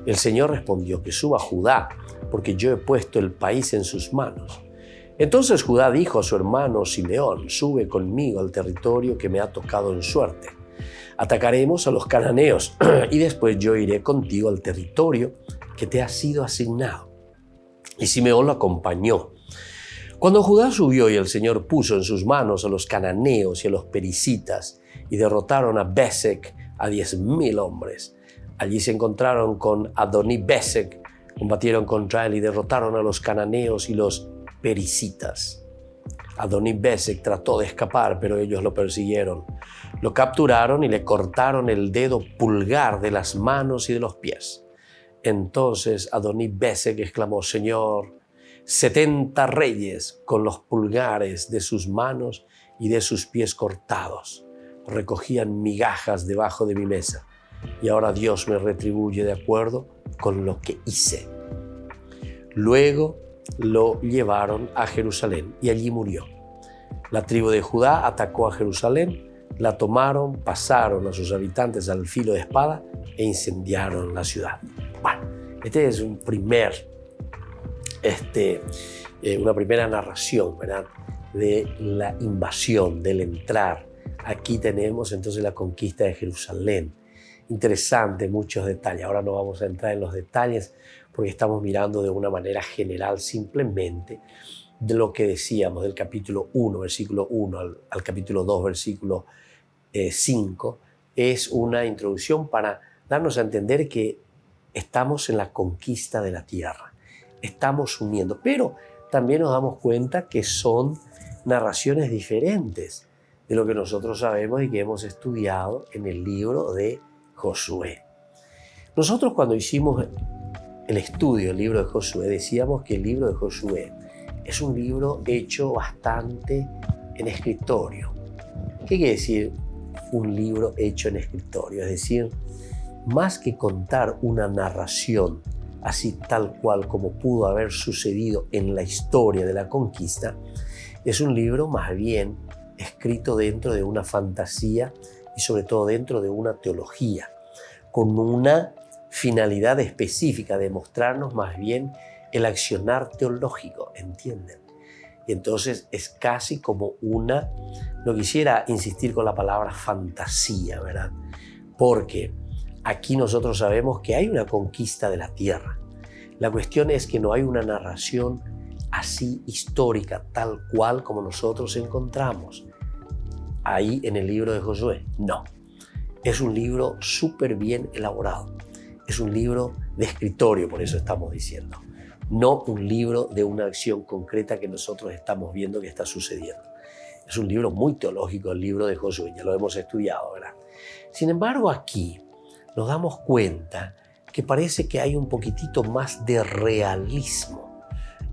El Señor respondió, que suba Judá, porque yo he puesto el país en sus manos. Entonces Judá dijo a su hermano Simeón, sube conmigo al territorio que me ha tocado en suerte. Atacaremos a los cananeos y después yo iré contigo al territorio que te ha sido asignado. Y Simeón lo acompañó. Cuando Judá subió y el Señor puso en sus manos a los cananeos y a los pericitas y derrotaron a Besek a 10,000 hombres. Allí se encontraron con Adoni-Besek, combatieron contra él y derrotaron a los cananeos y los pericitas. Adoni-Besek trató de escapar, pero ellos lo persiguieron. Lo capturaron y le cortaron el dedo pulgar de las manos y de los pies. Entonces Adoni-Besek exclamó, Señor, 70 reyes con los pulgares de sus manos y de sus pies cortados recogían migajas debajo de mi mesa, y ahora Dios me retribuye de acuerdo con lo que hice. Luego lo llevaron a Jerusalén y allí murió. La tribu de Judá atacó a Jerusalén, la tomaron, pasaron a sus habitantes al filo de espada e incendiaron la ciudad. Bueno, este es una primera narración, ¿verdad?, de la invasión, del entrar. Aquí tenemos entonces la conquista de Jerusalén. Interesante, muchos detalles. Ahora no vamos a entrar en los detalles porque estamos mirando de una manera general simplemente de lo que decíamos del capítulo 1, versículo 1 al capítulo 2, versículo 5. Es una introducción para darnos a entender que estamos en la conquista de la tierra. Estamos uniendo, pero también nos damos cuenta que son narraciones diferentes de lo que nosotros sabemos y que hemos estudiado en el libro de Josué. Nosotros cuando hicimos el estudio del libro de Josué decíamos que el libro de Josué es un libro hecho bastante en escritorio. ¿Qué quiere decir un libro hecho en escritorio? Es decir, más que contar una narración así tal cual como pudo haber sucedido en la historia de la conquista, es un libro más bien escrito dentro de una fantasía y sobre todo dentro de una teología, con una finalidad específica de mostrarnos más bien el accionar teológico, ¿entienden? Y entonces es casi como una, no quisiera insistir con la palabra fantasía, ¿verdad? Porque aquí nosotros sabemos que hay una conquista de la tierra. La cuestión es que no hay una narración así histórica, tal cual como nosotros encontramos ahí en el libro de Josué. No, es un libro súper bien elaborado. Es un libro de escritorio, por eso estamos diciendo. No un libro de una acción concreta que nosotros estamos viendo que está sucediendo. Es un libro muy teológico, el libro de Josué, ya lo hemos estudiado, ¿verdad? Sin embargo, aquí nos damos cuenta que parece que hay un poquitito más de realismo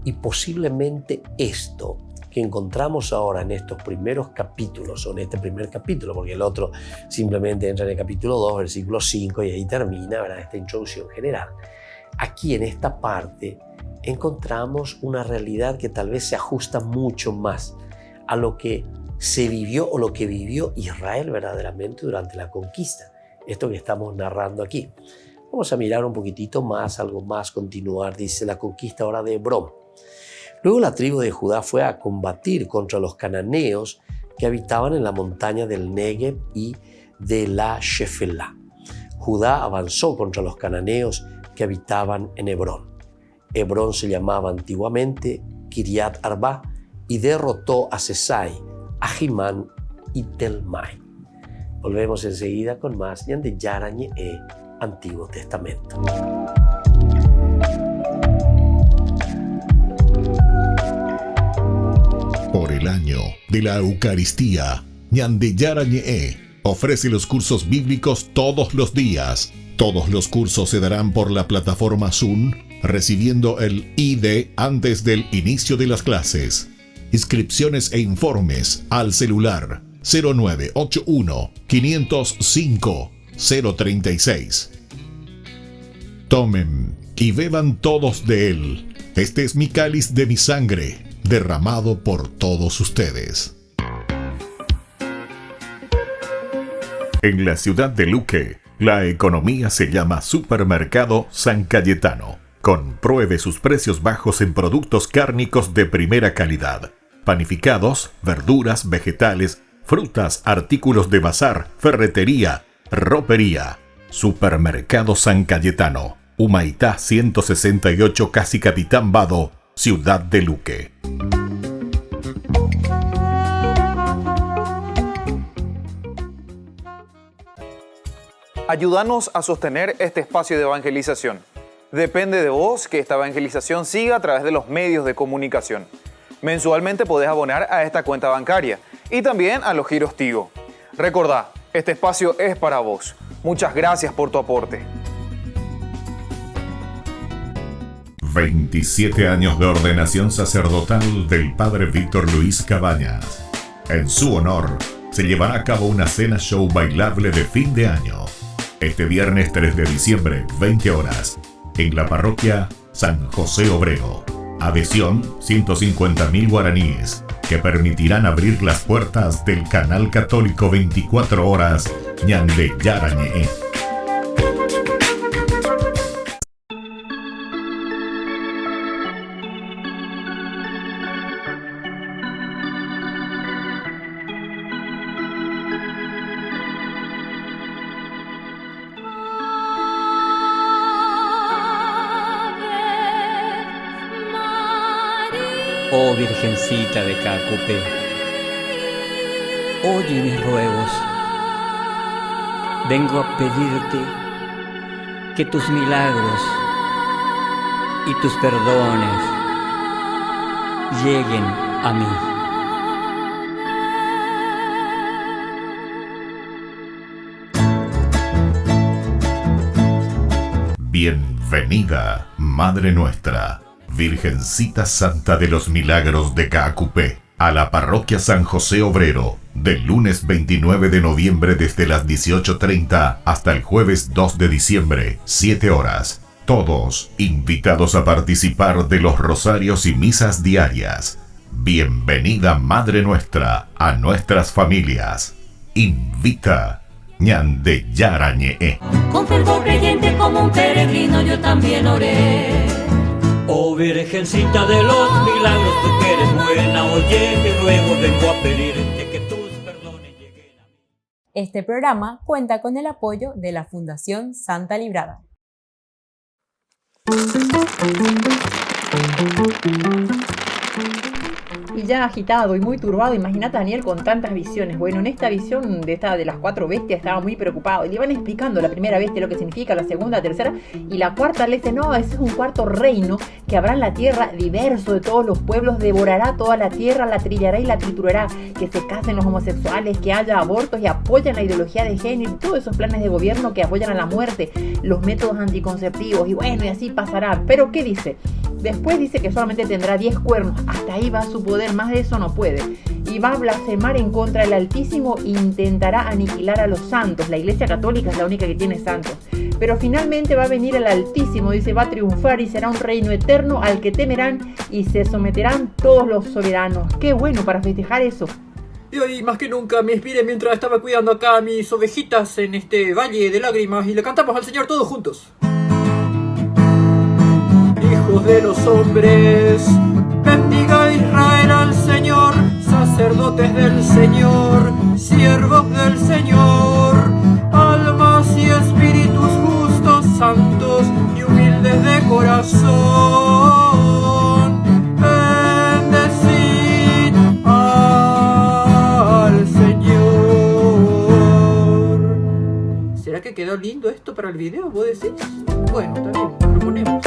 y posiblemente esto que encontramos ahora en estos primeros capítulos, o en este primer capítulo, porque el otro simplemente entra en el capítulo 2, versículo 5, y ahí termina, ¿verdad?, esta introducción general. Aquí en esta parte encontramos una realidad que tal vez se ajusta mucho más a lo que se vivió o lo que vivió Israel verdaderamente durante la conquista. Esto que estamos narrando aquí. Vamos a mirar un poquitito más, algo más, continuar. Dice la conquista ahora de Hebrón. Luego la tribu de Judá fue a combatir contra los cananeos que habitaban en la montaña del Negev y de la Shefelá. Judá avanzó contra los cananeos que habitaban en Hebrón. Hebrón se llamaba antiguamente Kiriat Arba y derrotó a Sesai, a Jimán y Telmai. Volvemos enseguida con más Ñande Yara Ñe, Antiguo Testamento. Por el año de la Eucaristía, Ñande Yara Ñe ofrece los cursos bíblicos todos los días. Todos los cursos se darán por la plataforma Zoom, recibiendo el ID antes del inicio de las clases. Inscripciones e informes al celular 0981 505 036. Tomen y beban todos de él. Este es mi cáliz de mi sangre, derramado por todos ustedes. En la ciudad de Luque, la economía se llama Supermercado San Cayetano. Compruebe sus precios bajos en productos cárnicos de primera calidad. Panificados, verduras, vegetales, frutas, artículos de bazar, ferretería, ropería. Supermercado San Cayetano, Humaitá 168, Casi Capitán Vado, Ciudad de Luque. Ayúdanos a sostener este espacio de evangelización. Depende de vos que esta evangelización siga a través de los medios de comunicación. Mensualmente podés abonar a esta cuenta bancaria y también a los giros Tigo. Recordá, este espacio es para vos. Muchas gracias por tu aporte. 27 años de ordenación sacerdotal del Padre Víctor Luis Cabañas. En su honor, se llevará a cabo una cena show bailable de fin de año. Este viernes 3 de diciembre, 20 horas, en la parroquia San José Obrero. Adhesión, 150.000 guaraníes, que permitirán abrir las puertas del canal católico 24 horas Ñande Yara Ñe. Oh Virgencita de Caacupé, oye mis ruegos. Vengo a pedirte que tus milagros y tus perdones lleguen a mí. Bienvenida, Madre nuestra, Virgencita Santa de los Milagros de Caacupé, a la Parroquia San José Obrero, del lunes 29 de noviembre desde las 18:30 hasta el jueves 2 de diciembre, 7 horas. Todos invitados a participar de los rosarios y misas diarias. Bienvenida Madre Nuestra a nuestras familias. Invita Ñande Yarañe. Con fervor creyente como un peregrino yo también oré. Oh Virgencita de los milagros, tú que eres buena, oye mi ruego, vengo a pedirte que tus perdones lleguen a mí. Este programa cuenta con el apoyo de la Fundación Santa Librada. Y ya agitado y muy turbado, imagínate a Daniel con tantas visiones. Bueno, en esta visión de las 4 bestias estaba muy preocupado. Y le iban explicando la primera bestia lo que significa, la segunda, la tercera. Y la cuarta le dice, no, ese es un cuarto reino que habrá en la tierra, diverso de todos los pueblos, devorará toda la tierra, la trillará y la triturará. Que se casen los homosexuales, que haya abortos y apoyan la ideología de género y todos esos planes de gobierno que apoyan a la muerte, los métodos anticonceptivos. Y bueno, y así pasará. Pero ¿qué dice? Después dice que solamente tendrá 10 cuernos. Hasta ahí va su poder, más de eso no puede. Y va a blasfemar en contra del Altísimo e intentará aniquilar a los santos. La Iglesia Católica es la única que tiene santos. Pero finalmente va a venir el Altísimo, dice, va a triunfar y será un reino eterno al que temerán y se someterán todos los soberanos. ¡Qué bueno para festejar eso! Y hoy más que nunca me inspiré mientras estaba cuidando acá a mis ovejitas en este valle de lágrimas y le cantamos al Señor todos juntos. Hijos de los hombres, bendiga Israel al Señor, sacerdotes del Señor, siervos del Señor, almas y espíritus justos, santos y humildes de corazón, bendecid al Señor. ¿Será que quedó lindo esto para el video, vos decís? Bueno, está bien, lo ponemos.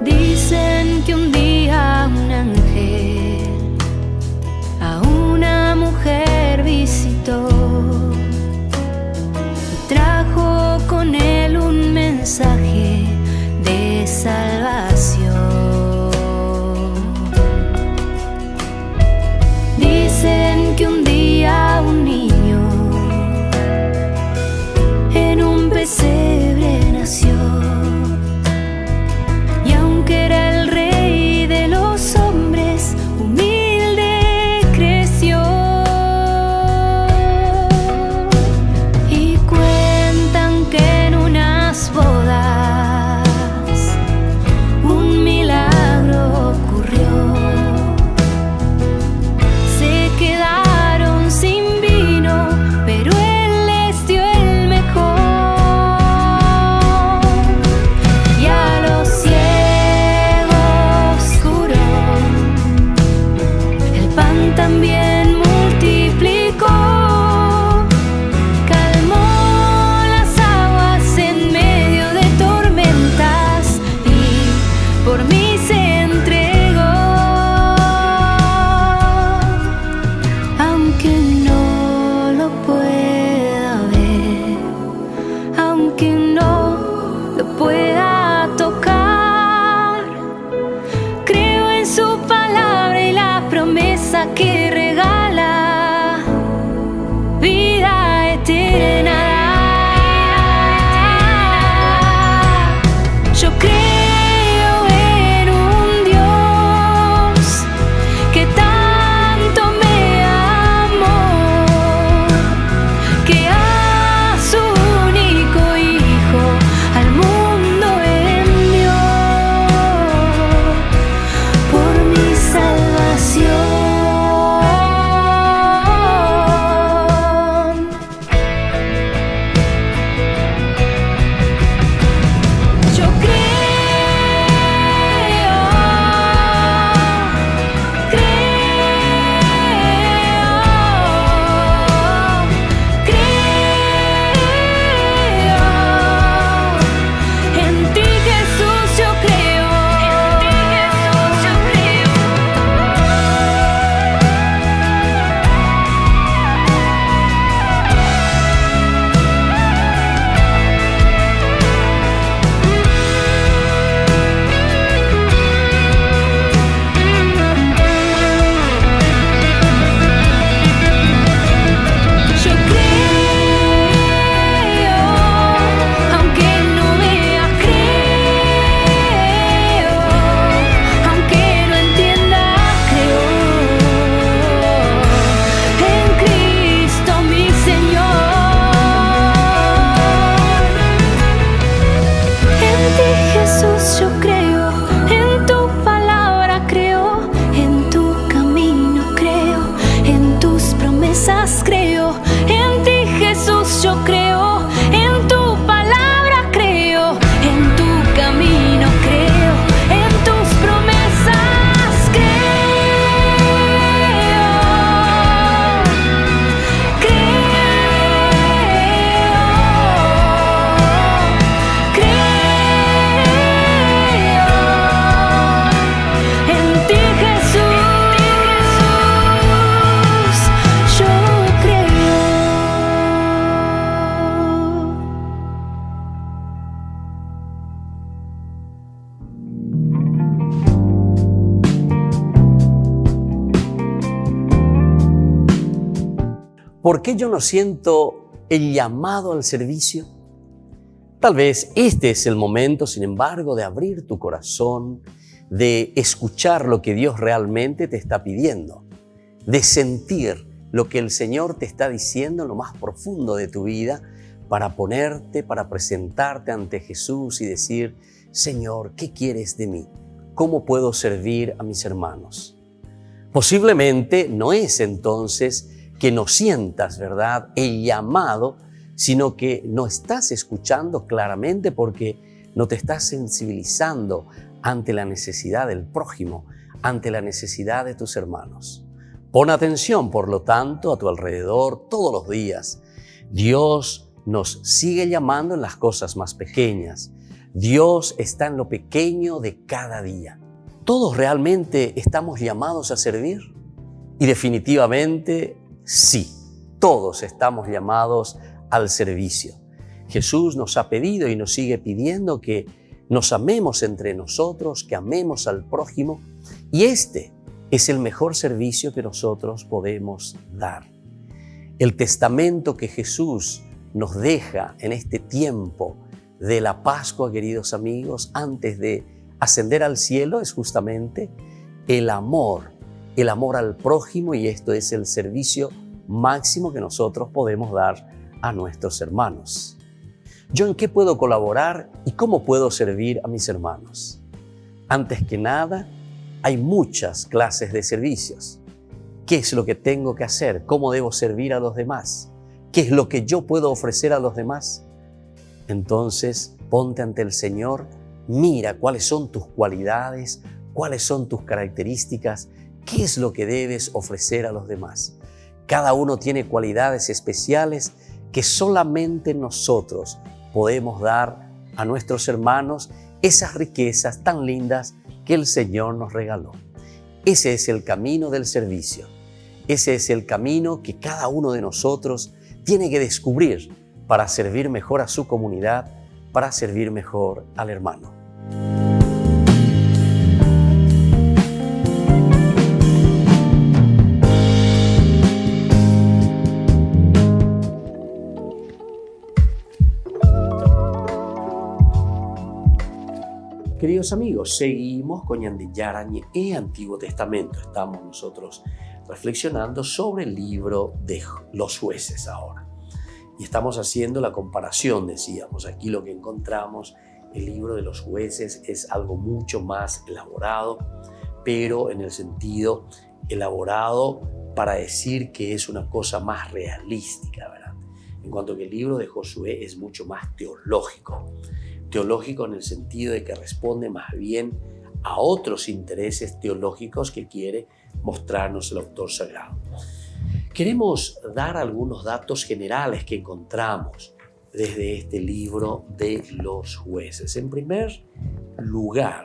Dicen que un día un ángel a una mujer visitó y trajo con él un mensaje de salvación. ¿Por qué yo no siento el llamado al servicio? Tal vez este es el momento, sin embargo, de abrir tu corazón, de escuchar lo que Dios realmente te está pidiendo, de sentir lo que el Señor te está diciendo en lo más profundo de tu vida, para ponerte, para presentarte ante Jesús y decir: Señor, ¿qué quieres de mí? ¿Cómo puedo servir a mis hermanos? Posiblemente no es entonces que no sientas, ¿verdad?, el llamado, sino que no estás escuchando claramente porque no te estás sensibilizando ante la necesidad del prójimo, ante la necesidad de tus hermanos. Pon atención, por lo tanto, a tu alrededor todos los días. Dios nos sigue llamando en las cosas más pequeñas. Dios está en lo pequeño de cada día. ¿Todos realmente estamos llamados a servir? Y definitivamente sí, todos estamos llamados al servicio. Jesús nos ha pedido y nos sigue pidiendo que nos amemos entre nosotros, que amemos al prójimo, y este es el mejor servicio que nosotros podemos dar. El testamento que Jesús nos deja en este tiempo de la Pascua, queridos amigos, antes de ascender al cielo, es justamente el amor al prójimo, y esto es el servicio máximo que nosotros podemos dar a nuestros hermanos. ¿Yo en qué puedo colaborar y cómo puedo servir a mis hermanos? Antes que nada, hay muchas clases de servicios. ¿Qué es lo que tengo que hacer? ¿Cómo debo servir a los demás? ¿Qué es lo que yo puedo ofrecer a los demás? Entonces, ponte ante el Señor, mira cuáles son tus cualidades, cuáles son tus características, qué es lo que debes ofrecer a los demás. Cada uno tiene cualidades especiales que solamente nosotros podemos dar a nuestros hermanos, esas riquezas tan lindas que el Señor nos regaló. Ese es el camino del servicio. Ese es el camino que cada uno de nosotros tiene que descubrir para servir mejor a su comunidad, para servir mejor al hermano. Queridos amigos, seguimos con Ñande Yarañe, Antiguo Testamento. Estamos nosotros reflexionando sobre el libro de los jueces ahora. Y estamos haciendo la comparación, decíamos. Aquí lo que encontramos, el libro de los jueces es algo mucho más elaborado, pero en el sentido elaborado para decir que es una cosa más realística, ¿verdad? En cuanto que el libro de Josué es mucho más teológico. Teológico en el sentido de que responde más bien a otros intereses teológicos que quiere mostrarnos el autor sagrado. Queremos dar algunos datos generales que encontramos desde este libro de los jueces. En primer lugar,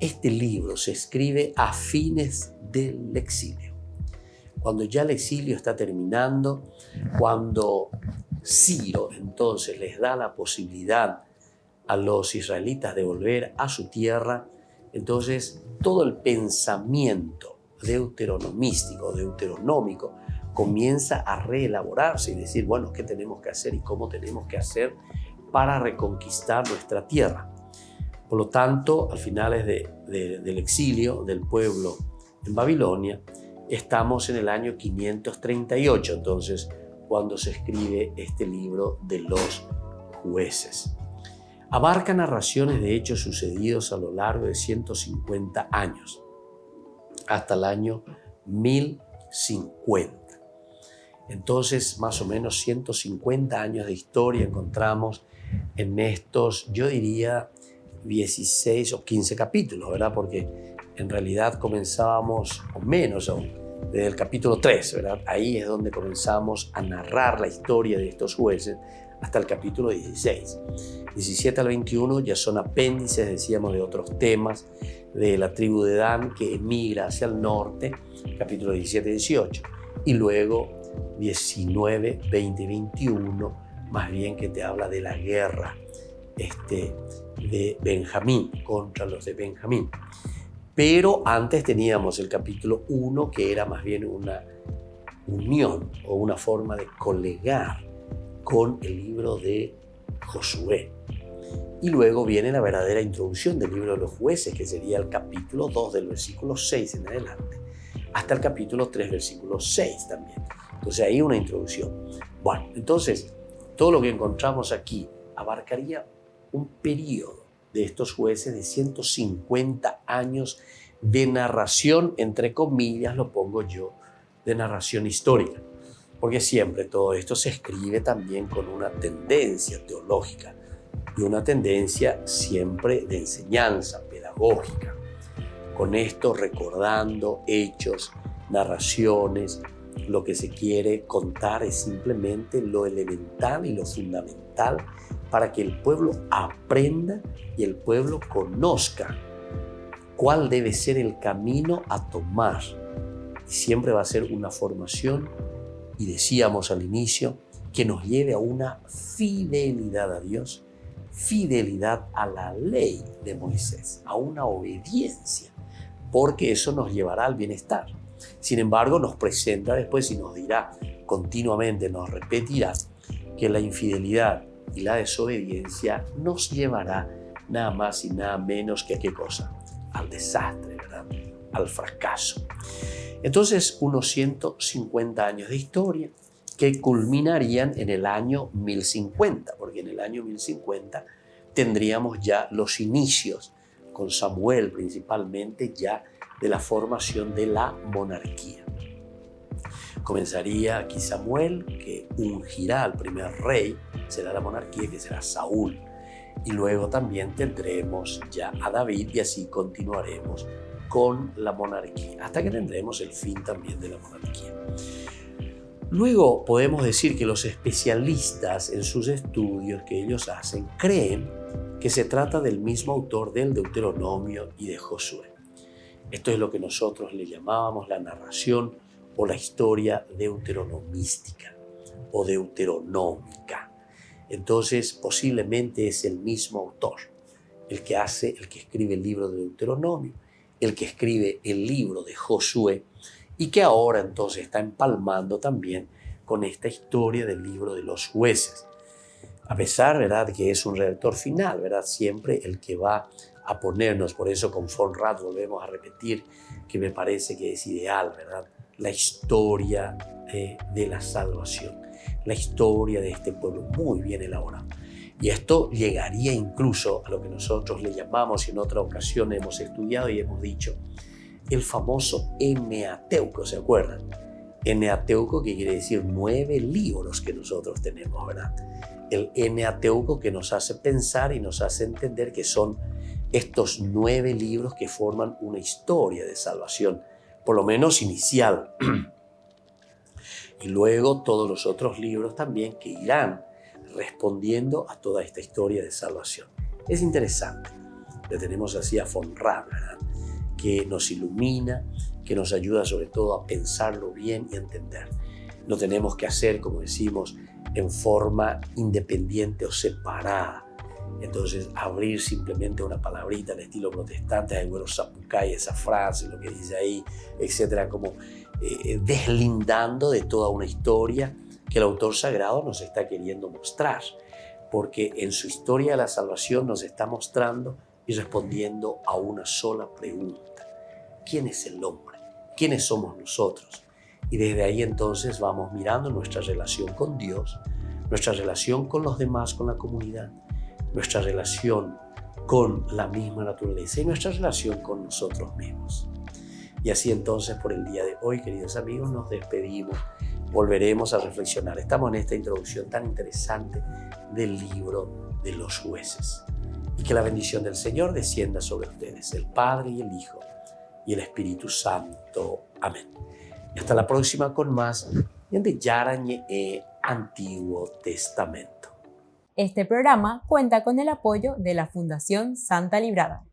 este libro se escribe a fines del exilio. Cuando ya el exilio está terminando, cuando Ciro entonces les da la posibilidad a los israelitas de volver a su tierra, entonces todo el pensamiento deuteronomístico, deuteronómico, comienza a reelaborarse y decir, bueno, ¿qué tenemos que hacer y cómo tenemos que hacer para reconquistar nuestra tierra? Por lo tanto, al finales del exilio del pueblo en Babilonia, estamos en el año 538, entonces, cuando se escribe este libro de los jueces. Abarca narraciones de hechos sucedidos a lo largo de 150 años, hasta el año 1050. Entonces, más o menos 150 años de historia encontramos en estos, yo diría, 16 o 15 capítulos, ¿verdad? Porque en realidad comenzábamos, o menos aún, desde el capítulo 3, ¿verdad? Ahí es donde comenzamos a narrar la historia de estos jueces hasta el capítulo 16. 17 al 21 ya son apéndices, decíamos, de otros temas, de la tribu de Dan que emigra hacia el norte, capítulo 17 y 18, y luego 19, 20 y 21, más bien que te habla de la guerra de Benjamín, contra los de Benjamín. Pero antes teníamos el capítulo 1, que era más bien unión o una forma de colegar con el libro de Josué. Y luego viene la verdadera introducción del libro de los jueces, que sería el capítulo 2 del versículo 6 en adelante, hasta el capítulo 3, versículo 6 también. Entonces ahí una introducción. Bueno, entonces todo lo que encontramos aquí abarcaría un periodo de estos jueces de 150 años de narración, entre comillas lo pongo yo, de narración histórica, porque siempre todo esto se escribe también con una tendencia teológica y una tendencia siempre de enseñanza pedagógica. Con esto recordando hechos, narraciones, lo que se quiere contar es simplemente lo elemental y lo fundamental para que el pueblo aprenda y el pueblo conozca cuál debe ser el camino a tomar. Y siempre va a ser una formación, y decíamos al inicio, que nos lleve a una fidelidad a Dios, fidelidad a la ley de Moisés, a una obediencia, porque eso nos llevará al bienestar. Sin embargo, nos presenta después y nos dirá continuamente, nos repetirá que la infidelidad y la desobediencia nos llevará nada más y nada menos que ¿a qué cosa? Al desastre, ¿verdad? Al fracaso. Entonces, unos 150 años de historia que culminarían en el año 1050, porque en el año 1050 tendríamos ya los inicios, con Samuel principalmente, ya de la formación de la monarquía. Comenzaría aquí Samuel, que ungirá al primer rey, será la monarquía, que será Saúl. Y luego también tendremos ya a David y así continuaremos con la monarquía, hasta que tendremos el fin también de la monarquía. Luego podemos decir que los especialistas en sus estudios que ellos hacen creen que se trata del mismo autor del Deuteronomio y de Josué. Esto es lo que nosotros le llamábamos la narración o la historia deuteronomística o deuteronómica. Entonces, posiblemente es el mismo autor, el que escribe el libro de Deuteronomio, el que escribe el libro de Josué, y que ahora entonces está empalmando también con esta historia del libro de los jueces. A pesar, ¿verdad?, que es un redactor final, ¿verdad?, siempre el que va a ponernos, por eso con von Rad volvemos a repetir que me parece que es ideal, ¿verdad?, la historia de la salvación, la historia de este pueblo muy bien elaborado. Y esto llegaría incluso a lo que nosotros le llamamos, y en otra ocasión hemos estudiado y hemos dicho, el famoso Eneateuco, ¿se acuerdan? Eneateuco, que quiere decir 9 libros que nosotros tenemos, ¿verdad? El Eneateuco que nos hace pensar y nos hace entender que son estos 9 libros que forman una historia de salvación, por lo menos inicial. Y luego todos los otros libros también que irán respondiendo a toda esta historia de salvación. Es interesante. Le tenemos así a von Rad, ¿verdad?, que nos ilumina, que nos ayuda sobre todo a pensarlo bien y a entender. No tenemos que hacer, como decimos, en forma independiente o separada. Entonces, abrir simplemente una palabrita al estilo protestante, hay bueno, Zapucay, esa frase, lo que dice ahí, etcétera, como deslindando de toda una historia que el autor sagrado nos está queriendo mostrar, porque en su historia de la salvación nos está mostrando y respondiendo a una sola pregunta: ¿quién es el hombre? ¿Quiénes somos nosotros? Y desde ahí entonces vamos mirando nuestra relación con Dios, nuestra relación con los demás, con la comunidad, nuestra relación con la misma naturaleza y nuestra relación con nosotros mismos. Y así entonces por el día de hoy, queridos amigos, nos despedimos. Volveremos a reflexionar. Estamos en esta introducción tan interesante del libro de los jueces. Y que la bendición del Señor descienda sobre ustedes, el Padre y el Hijo y el Espíritu Santo. Amén. Y hasta la próxima con más Ñande Yarañe Antiguo Testamento. Este programa cuenta con el apoyo de la Fundación Santa Librada.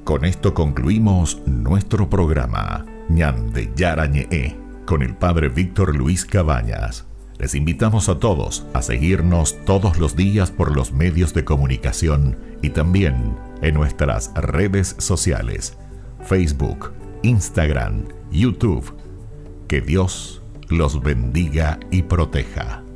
Con esto concluimos nuestro programa Ñande Yarañe con el Padre Víctor Luis Cabañas. Les invitamos a todos a seguirnos todos los días por los medios de comunicación y también en nuestras redes sociales, Facebook, Instagram, YouTube. Que Dios los bendiga y proteja.